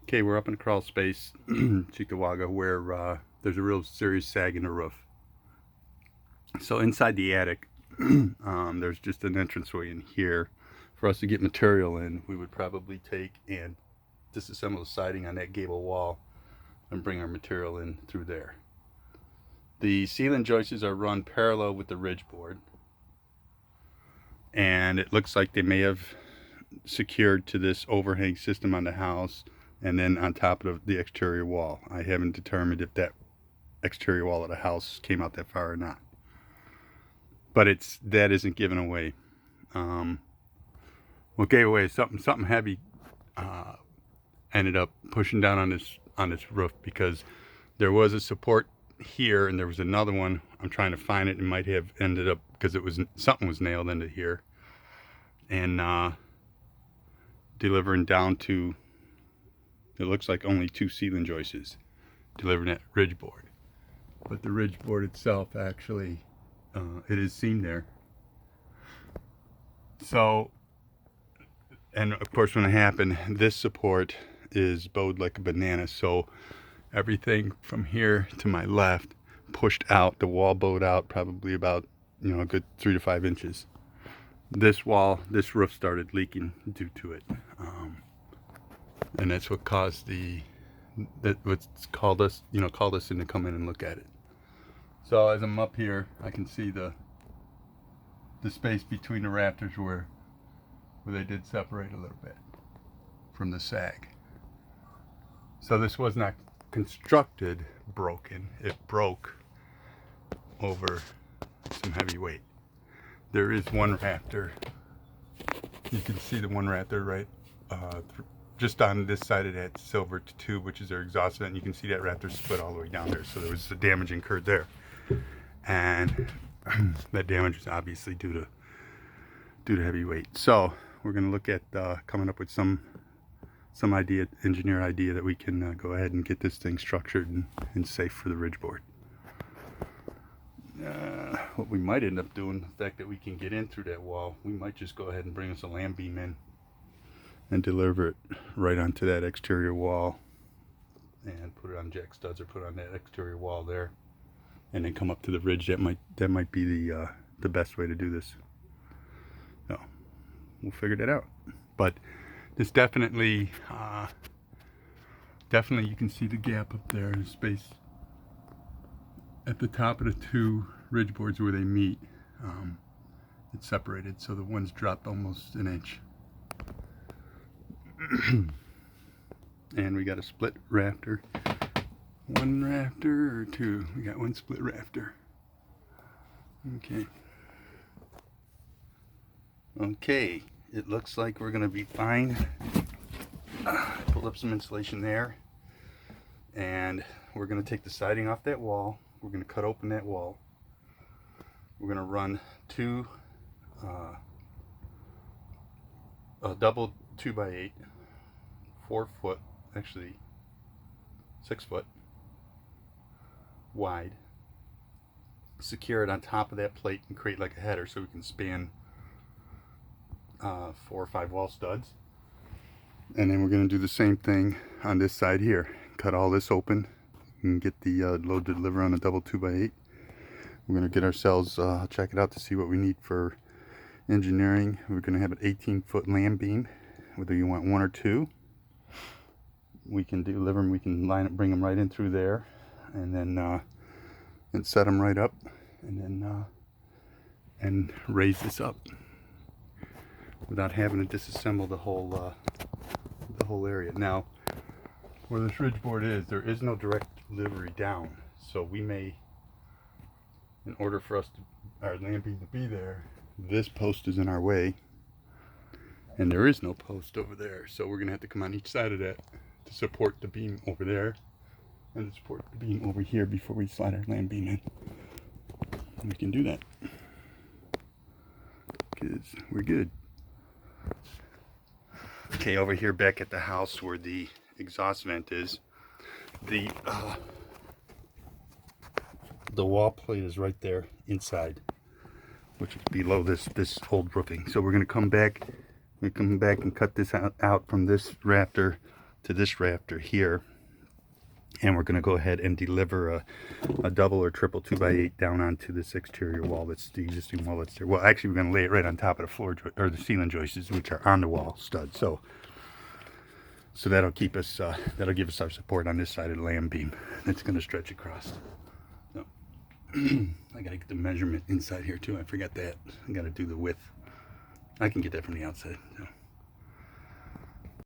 Okay, we're up in a crawl space, Cheektowaga, where there's a real serious sag in the roof. So inside the attic, there's just an entranceway in here. For us to get material in, we would probably take and disassemble the siding on that gable wall and bring our material in through there. The ceiling joists are run parallel with the ridge board, and it looks like they may have secured to this overhang system on the house and then on top of the exterior wall. I haven't determined if that exterior wall of the house came out that far or not, but that isn't given away. What gave away is something heavy ended up pushing down on this roof, because there was a support here and there was another one. I'm trying to find it. It might have ended up, because something was nailed into here and delivering down to, it looks like only 2 ceiling joists delivering that ridge board. But the ridge board itself, actually, it is seamed there. So, and of course when it happened, this support is bowed like a banana. So everything from here to my left pushed out, the wall bowed out probably about, a good 3 to 5 inches. This roof started leaking due to it. And that's what caused what's called us in to come in and look at it. So as I'm up here, I can see the space between the rafters where they did separate a little bit from the sag. So this was not constructed broken. It broke over some heavy weight. There is one rafter. You can see the one rafter right just on this side of that silver tube, which is their exhaust vent. You can see that rafter split all the way down there. So there was the damage incurred there. And that damage is obviously due to heavy weight. So we're going to look at coming up with some engineer idea that we can go ahead and get this thing structured and safe for the ridge board. What we might end up doing, the fact that we can get in through that wall, we might just go ahead and bring us a lamb beam in and deliver it right onto that exterior wall and put it on jack studs, or put it on that exterior wall there, and then come up to the ridge. That might be the best way to do this. So we'll figure that out. But this definitely you can see the gap up there in the space at the top of the 2 ridge boards where they meet. It's separated, so the one's dropped almost an inch. And we got a split rafter. 1 rafter or 2? We got 1 split rafter. Okay, it looks like we're gonna be fine. Pull up some insulation there, and we're gonna take the siding off that wall. We're gonna cut open that wall. We're gonna run 2 a double 2x8, 4 foot, actually 6 foot wide. Secure it on top of that plate and create like a header so we can span 4 or 5 wall studs. And then we're going to do the same thing on this side here. Cut all this open and get the load to deliver on a double 2x8. We're going to get ourselves, check it out to see what we need for engineering. We're going to have an 18-foot lamb beam, whether you want 1 or 2. We can deliver them, we can line up, bring them right in through there, and then and set them right up, and then and raise this up without having to disassemble the whole area. Now, where this ridge board is, there is no direct delivery down, so we may, in order for our lamb beam to be there, this post is in our way, and there is no post over there, so we're gonna have to come on each side of that to support the beam over there and to support the beam over here before we slide our lamb beam in. And we can do that because we're good. Okay, over here back at the house where the exhaust vent is, the wall plate is right there inside, which is below this old roofing. So we're going to come back and cut this out from this rafter to this rafter here, and we're going to go ahead and deliver a double or triple 2x8 down onto this exterior wall. That's the existing wall that's there. Well, actually, we're going to lay it right on top of the floor or the ceiling joists, which are on the wall stud. So that'll keep us, that'll give us our support on this side of the land beam. It's going to stretch across. So I got to get the measurement inside here too. I forgot that. I got to do the width. I can get that from the outside. So.